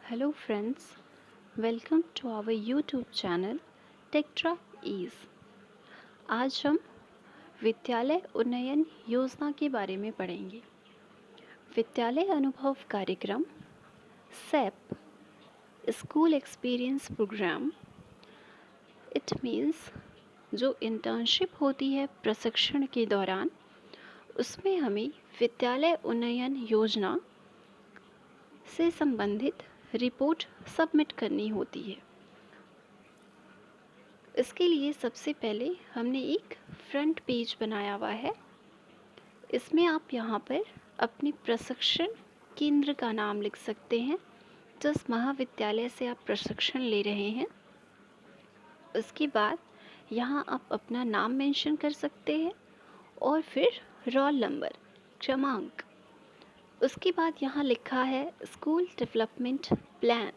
Hello friends, welcome to our YouTube channel Tectra Ease। आज हम विद्यालय उन्नयन योजना के बारे में पढ़ेंगे। विद्यालय अनुभव कार्यक्रम SEP school experience programme it means जो इंटर्नशिप होती है प्रशिक्षण के दौरान, उसमें हमें विद्यालय उन्नयन योजना से संबंधित रिपोर्ट सबमिट करनी होती है। इसके लिए सबसे पहले हमने एक फ्रंट पेज बनाया हुआ है। इसमें आप यहाँ पर अपने प्रशिक्षण केंद्र का नाम लिख सकते हैं, जिस महाविद्यालय से आप प्रशिक्षण ले रहे हैं। उसके बाद यहाँ आप अपना नाम मेंशन कर सकते हैं और फिर रोल नंबर, क्रमांक। उसके बाद यहाँ लिखा है स्कूल डेवलपमेंट प्लान।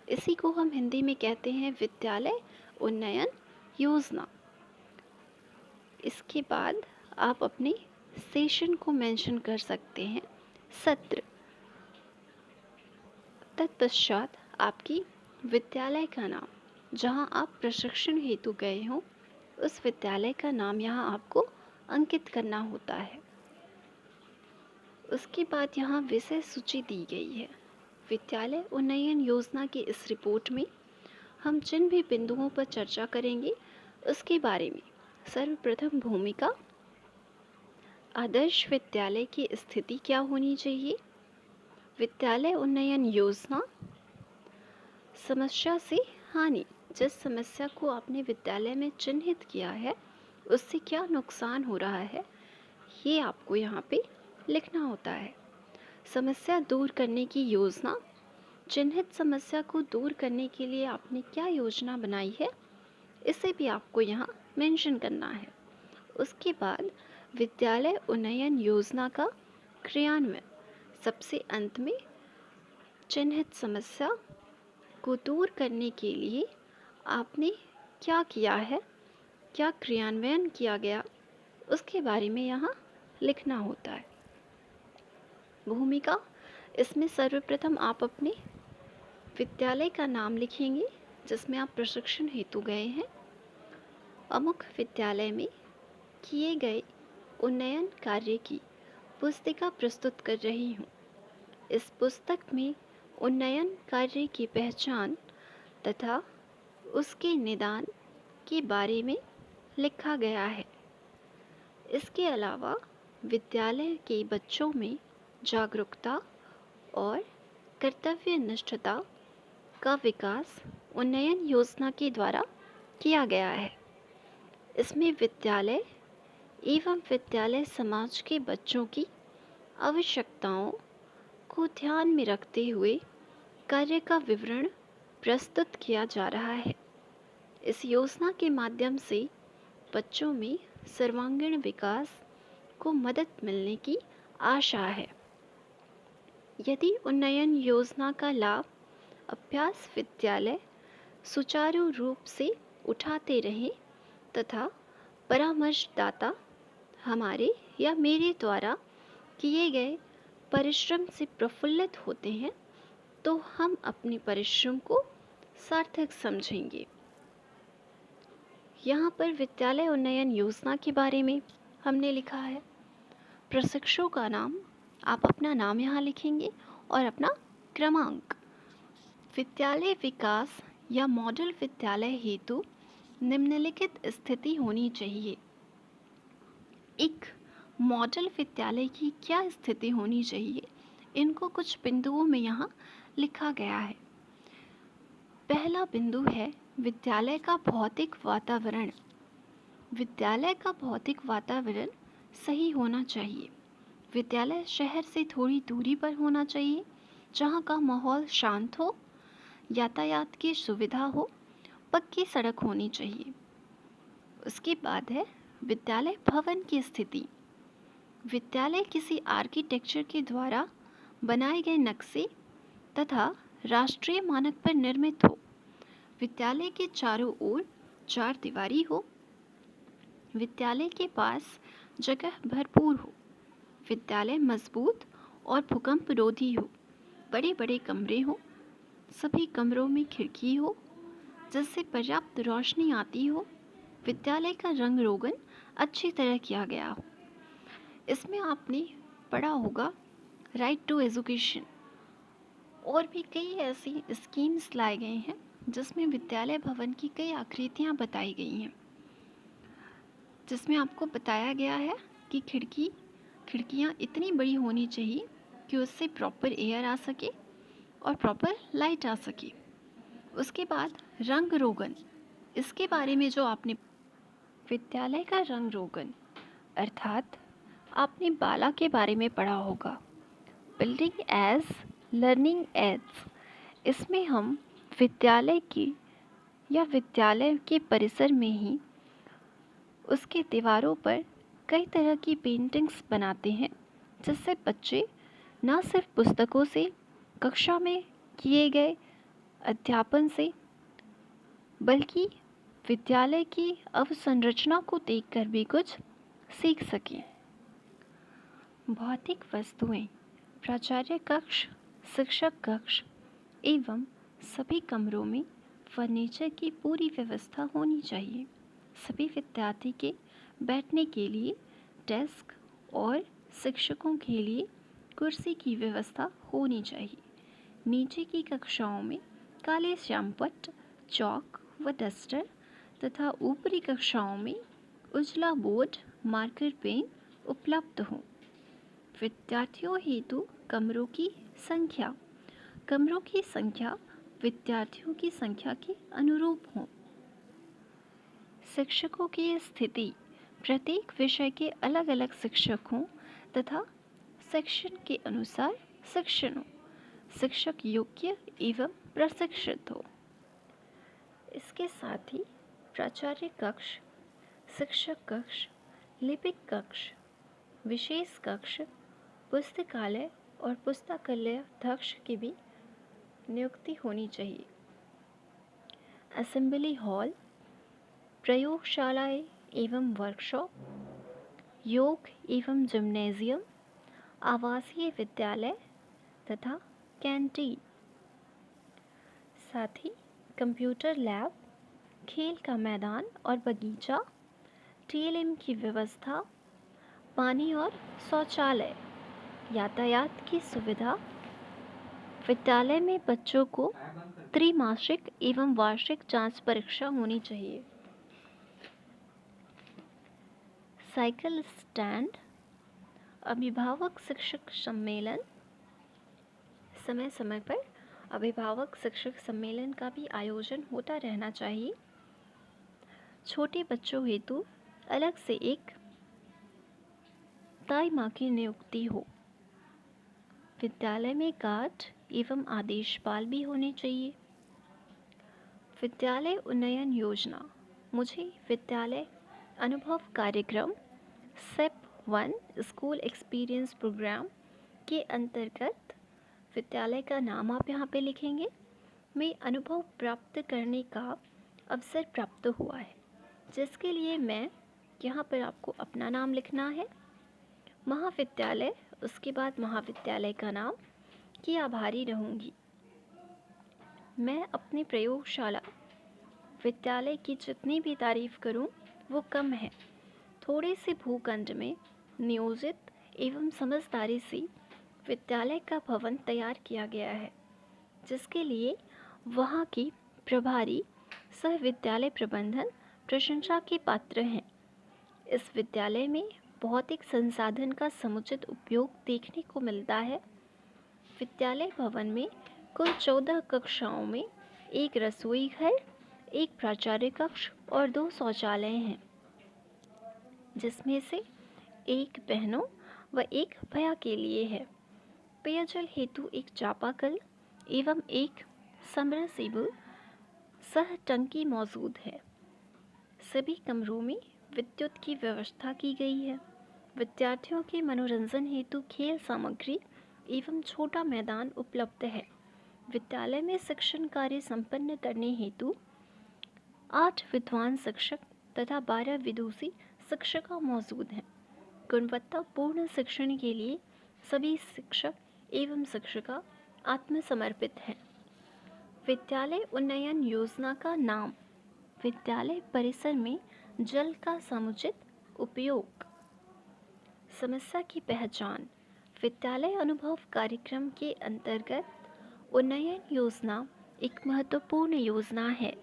इसी को हम हिंदी में कहते हैं विद्यालय उन्नयन योजना। इसके बाद आप अपने सेशन को मेंशन कर सकते हैं, सत्र। तत्पश्चात आपकी विद्यालय का नाम, जहां आप प्रशिक्षण हेतु गए हों, उस विद्यालय का नाम यहां आपको अंकित करना होता है। उसके बाद यहाँ विषय सूची दी गई है। विद्यालय उन्नयन योजना की इस रिपोर्ट में हम जिन भी बिंदुओं पर चर्चा करेंगे उसके बारे में। सर्वप्रथम भूमिका, आदर्श विद्यालय की स्थिति क्या होनी चाहिए, विद्यालय उन्नयन योजना, समस्या से हानि, जिस समस्या को आपने विद्यालय में चिन्हित किया है उससे क्या नुकसान हो रहा है, ये आपको यहाँ पे लिखना होता है। समस्या दूर करने की योजना, चिन्हित समस्या को दूर करने के लिए आपने क्या योजना बनाई है, इसे भी आपको यहाँ मेंशन करना है। उसके बाद विद्यालय उन्नयन योजना का क्रियान्वयन, सबसे अंत में चिन्हित समस्या को दूर करने के लिए आपने क्या किया है, क्या क्रियान्वयन किया गया, उसके बारे में यहाँ लिखना होता है। भूमिका, इसमें सर्वप्रथम आप अपने विद्यालय का नाम लिखेंगे जिसमें आप प्रशिक्षण हेतु गए हैं। अमुक विद्यालय में किए गए उन्नयन कार्य की पुस्तिका प्रस्तुत कर रही हूँ। इस पुस्तक में उन्नयन कार्य की पहचान तथा उसके निदान के बारे में लिखा गया है। इसके अलावा विद्यालय के बच्चों में जागरूकता और कर्तव्य निष्ठता का विकास उन्नयन योजना के द्वारा किया गया है। इसमें विद्यालय एवं विद्यालय समाज के बच्चों की आवश्यकताओं को ध्यान में रखते हुए कार्य का विवरण प्रस्तुत किया जा रहा है। इस योजना के माध्यम से बच्चों में सर्वांगीण विकास को मदद मिलने की आशा है। यदि उन्नयन योजना का लाभ अभ्यास विद्यालय सुचारू रूप से उठाते रहें तथा परामर्शदाता हमारे या मेरे द्वारा किए गए परिश्रम से प्रफुल्लित होते हैं, तो हम अपने परिश्रम को सार्थक समझेंगे। यहाँ पर विद्यालय उन्नयन योजना के बारे में हमने लिखा है। प्रशिक्षु का नाम, आप अपना नाम यहाँ लिखेंगे और अपना क्रमांक। विद्यालय विकास या मॉडल विद्यालय हेतु निम्नलिखित स्थिति होनी चाहिए। एक मॉडल विद्यालय की क्या स्थिति होनी चाहिए, इनको कुछ बिंदुओं में यहाँ लिखा गया है। पहला बिंदु है विद्यालय का भौतिक वातावरण। विद्यालय का भौतिक वातावरण सही होना चाहिए। विद्यालय शहर से थोड़ी दूरी पर होना चाहिए, जहाँ का माहौल शांत हो, यातायात की सुविधा हो, पक्की सड़क होनी चाहिए। उसके बाद है विद्यालय भवन की स्थिति। विद्यालय किसी आर्किटेक्चर के द्वारा बनाए गए नक्शे तथा राष्ट्रीय मानक पर निर्मित हो। विद्यालय के चारों ओर चार दीवारी हो। विद्यालय के पास जगह भरपूर हो। विद्यालय मजबूत और भूकंप रोधी हो। बड़े बड़े कमरे हो। सभी कमरों में खिड़की हो जिससे पर्याप्त रोशनी आती हो। विद्यालय का रंग रोगन अच्छी तरह किया गया हो। इसमें आपने पढ़ा होगा राइट टू एजुकेशन। और भी कई ऐसी स्कीम्स लाए गए हैं जिसमें विद्यालय भवन की कई आकृतियाँ बताई गई हैं, जिसमें आपको बताया गया है कि खिड़कियाँ इतनी बड़ी होनी चाहिए कि उससे प्रॉपर एयर आ सके और प्रॉपर लाइट आ सके। उसके बाद रंग रोगन, इसके बारे में जो आपने विद्यालय का रंग रोगन अर्थात आपने बाला के बारे में पढ़ा होगा, बिल्डिंग एज लर्निंग एड्स। इसमें हम विद्यालय की या विद्यालय के परिसर में ही उसके दीवारों पर कई तरह की पेंटिंग्स बनाते हैं, जिससे बच्चे न सिर्फ पुस्तकों से, कक्षा में किए गए अध्यापन से, बल्कि विद्यालय की अवसंरचना को देखकर भी कुछ सीख सकें। भौतिक वस्तुएं, प्राचार्य कक्ष, शिक्षक कक्ष एवं सभी कमरों में फर्नीचर की पूरी व्यवस्था होनी चाहिए। सभी विद्यार्थी के बैठने के लिए डेस्क और शिक्षकों के लिए कुर्सी की व्यवस्था होनी चाहिए। नीचे की कक्षाओं में काले श्यामपट्ट, चौक व डस्टर तथा ऊपरी कक्षाओं में उजला बोर्ड, मार्कर पेन उपलब्ध हों। विद्यार्थियों हेतु कमरों की संख्या विद्यार्थियों की संख्या के अनुरूप हो। शिक्षकों की स्थिति, प्रत्येक विषय के अलग अलग शिक्षक हों तथा सेक्शन के अनुसार शिक्षण हो। शिक्षक योग्य एवं प्रशिक्षित हो। इसके साथ ही प्राचार्य कक्ष, शिक्षक कक्ष, लिपिक कक्ष, विशेष कक्ष, पुस्तकालय और पुस्तकालय अध्यक्ष की भी नियुक्ति होनी चाहिए। असेंबली हॉल, प्रयोगशालाएं एवं वर्कशॉप, योग एवं जिम्नेजियम, आवासीय विद्यालय तथा कैंटीन, साथ ही कंप्यूटर लैब, खेल का मैदान और बगीचा, टीएलएम की व्यवस्था, पानी और शौचालय, यातायात की सुविधा। विद्यालय में बच्चों को त्रैमासिक एवं वार्षिक जांच परीक्षा होनी चाहिए। साइकिल स्टैंड, अभिभावक शिक्षक सम्मेलन, समय समय पर अभिभावक शिक्षक सम्मेलन का भी आयोजन होता रहना चाहिए। छोटे बच्चों हेतु अलग से एक ताई माँ की नियुक्ति हो। विद्यालय में गार्ड एवं आदेशपाल भी होने चाहिए। विद्यालय उन्नयन योजना, मुझे विद्यालय अनुभव कार्यक्रम SEP 1 स्कूल एक्सपीरियंस प्रोग्राम के अंतर्गत विद्यालय का नाम आप यहाँ पे लिखेंगे। में अनुभव प्राप्त करने का अवसर प्राप्त हुआ है, जिसके लिए मैं यहाँ पर आपको अपना नाम लिखना है। महाविद्यालय, उसके बाद महाविद्यालय का नाम की आभारी रहूँगी। मैं अपनी प्रयोगशाला विद्यालय की जितनी भी तारीफ करूं वो कम है। थोड़े से भूखंड में नियोजित एवं समझदारी से विद्यालय का भवन तैयार किया गया है, जिसके लिए वहाँ की प्रभारी सह विद्यालय प्रबंधन प्रशंसा के पात्र हैं। इस विद्यालय में भौतिक संसाधन का समुचित उपयोग देखने को मिलता है। विद्यालय भवन में कुल 14 कक्षाओं में एक रसोई घर, एक प्राचार्य कक्ष और 2 शौचालय हैं, जिसमें से एक बहनों व एक भैया के लिए है। पेयजल हेतु एक चापाकल एवं एक सबमर्सिबल सह टंकी मौजूद है। सभी कमरों में विद्युत की व्यवस्था की गई है। विद्यार्थियों के मनोरंजन हेतु खेल सामग्री एवं छोटा मैदान उपलब्ध है। विद्यालय में शिक्षण कार्य संपन्न करने हेतु 8 विद्वान शिक्षक तथा 12 विदुषी शिक्षिका मौजूद हैं। गुणवत्तापूर्ण शिक्षण के लिए सभी शिक्षक एवं शिक्षिका आत्मसमर्पित हैं। विद्यालय उन्नयन योजना का नाम, विद्यालय परिसर में जल का समुचित उपयोग। समस्या की पहचान, विद्यालय अनुभव कार्यक्रम के अंतर्गत उन्नयन योजना एक महत्वपूर्ण योजना है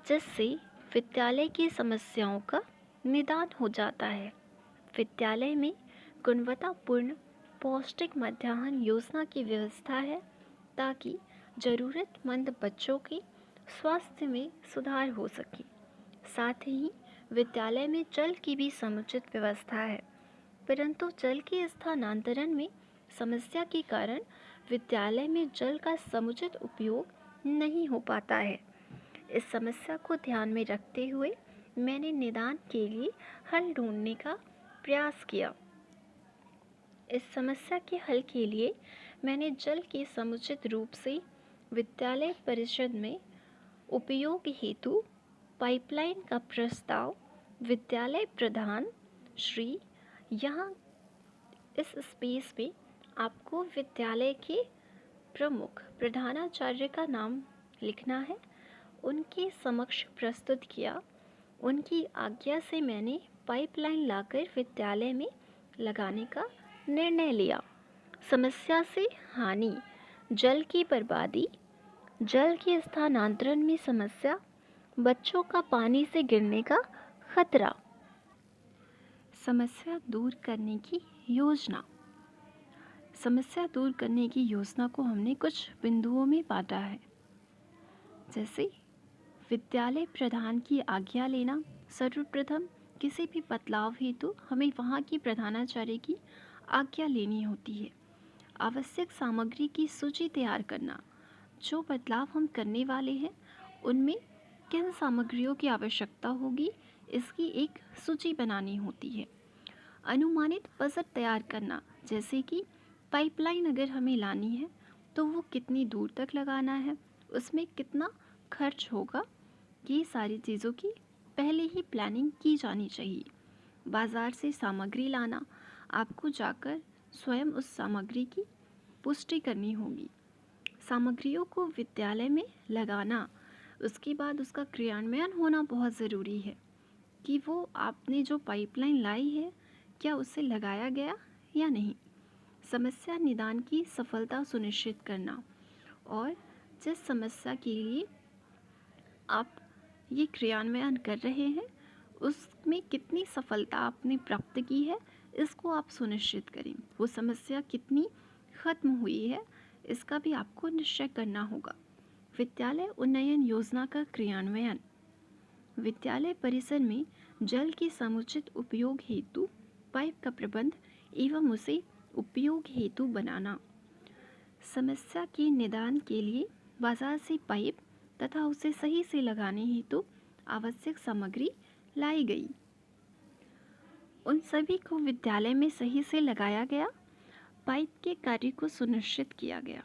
जिससे विद्यालय की समस्याओं का निदान हो जाता है। विद्यालय में गुणवत्तापूर्ण पौष्टिक मध्याह्न योजना की व्यवस्था है ताकि ज़रूरतमंद बच्चों के स्वास्थ्य में सुधार हो सके। साथ ही विद्यालय में जल की भी समुचित व्यवस्था है, परंतु जल के स्थानांतरण में समस्या के कारण विद्यालय में जल का समुचित उपयोग नहीं हो पाता है। इस समस्या को ध्यान में रखते हुए मैंने निदान के लिए हल ढूंढने का प्रयास किया। इस समस्या के हल के लिए मैंने जल के समुचित रूप से विद्यालय परिषद में उपयोग हेतु पाइपलाइन का प्रस्ताव विद्यालय प्रधान श्री, यहाँ इस स्पेस में आपको विद्यालय के प्रमुख प्रधानाचार्य का नाम लिखना है, उनके समक्ष प्रस्तुत किया। उनकी आज्ञा से मैंने पाइपलाइन लाकर विद्यालय में लगाने का निर्णय लिया। समस्या से हानि, जल की बर्बादी, जल के स्थानांतरण में समस्या, बच्चों का पानी से गिरने का खतरा। समस्या दूर करने की योजना। समस्या दूर करने की योजना को हमने कुछ बिंदुओं में बांटा है, जैसे विद्यालय प्रधान की आज्ञा लेना। सर्वप्रथम किसी भी बदलाव हेतु हमें वहाँ की प्रधानाचार्य की आज्ञा लेनी होती है। आवश्यक सामग्री की सूची तैयार करना, जो बदलाव हम करने वाले हैं उनमें किन सामग्रियों की आवश्यकता होगी इसकी एक सूची बनानी होती है। अनुमानित बजट तैयार करना, जैसे कि पाइपलाइन अगर हमें लानी है तो वो कितनी दूर तक लगाना है, उसमें कितना खर्च होगा, ये सारी चीज़ों की पहले ही प्लानिंग की जानी चाहिए। बाज़ार से सामग्री लाना, आपको जाकर स्वयं उस सामग्री की पुष्टि करनी होगी। सामग्रियों को विद्यालय में लगाना, उसके बाद उसका क्रियान्वयन होना बहुत ज़रूरी है कि वो आपने जो पाइपलाइन लाई है क्या उसे लगाया गया या नहीं। समस्या निदान की सफलता सुनिश्चित करना, और जिस समस्या के लिए आप ये क्रियान्वयन कर रहे हैं उसमें कितनी सफलता आपने प्राप्त की है इसको आप सुनिश्चित करें। वो समस्या कितनी ख़त्म हुई है इसका भी आपको निश्चय करना होगा। विद्यालय उन्नयन योजना का क्रियान्वयन, विद्यालय परिसर में जल के समुचित उपयोग हेतु पाइप का प्रबंध एवं उसे उपयोग हेतु बनाना। समस्या के निदान के लिए बाजार से पाइप तथा उसे सही से लगाने हेतु आवश्यक सामग्री लाई गई। उन सभी को विद्यालय में सही से लगाया गया। पाइप के कार्य को सुनिश्चित किया गया।